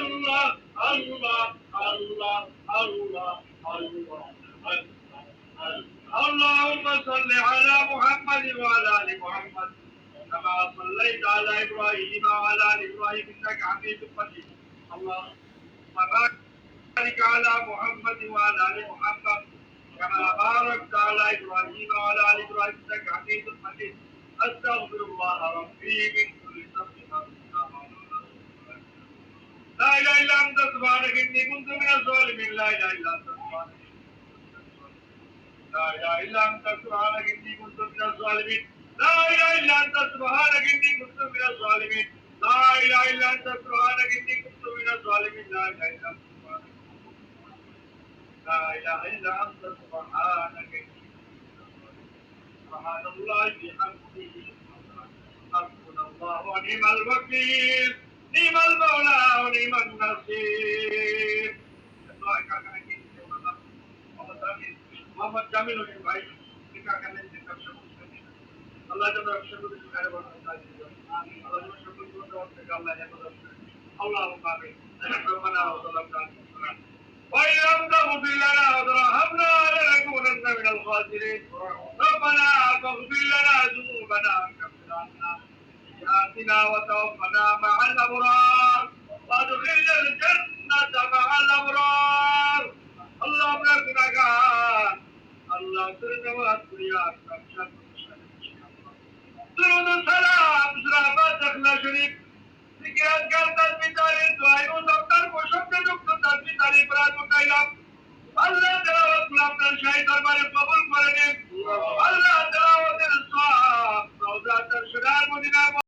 আল্লাহ আল্লাহ আল্লাহ আল্লাহ আল্লাহ اللهم صل على محمد وعلى ال محمد كما صليت على ابراهيم وعلى ال ابراهيم انك حميد مجيد اللهم بارك على محمد وعلى ال محمد كما باركت على ابراهيم وعلى ال ابراهيم انك حميد مجيد استغفر الله ربي من كل ذنب لا اله الا انت سبحانك اني كنت من الظالمين لا اله الا انت سبحانك لا اله الا انت سبحانك اني كنت من الظالمين لا اله الا انت سبحانك اني كنت من الظالمين لا اله الا انت سبحانك اني كنت من الظالمين لا اله الا انت لا اله الا انت سبحانك سبحان الله بحمده حسبنا الله ونعم الوكيل نعم المولى ونعم النصير মোহাম্মদ জামিল উদ্দিন ভাই কাকানের যে ব্যবসা করছেন আল্লাহ যেন ব্যবসা করে আল্লাহ যেন সকল গুণ থেকে আল্লাহ হেফাজত করেন اللهم آمين ربنا وظلمنا أنفسنا وإن لم تغفر لنا وترحمنا لنكونن من الخاسرين ربنا فاغفر لنا ذنوبنا وكفر عنا سيئاتنا وتوفنا مع الأبرار وادخلنا الجنة مع الأبرار اللهم لا تنكر الله ترجمات كريات درود السلام سلامات أخلا شريف ذكرات قلتات بتاري دعائي وزبطان وشبت دكتو تاتي تاري برات وكايلام الله تلاوات ملابنا شاهد درباري قبول فرنين الله تلاوات الصحاب روضات الشرار مدينة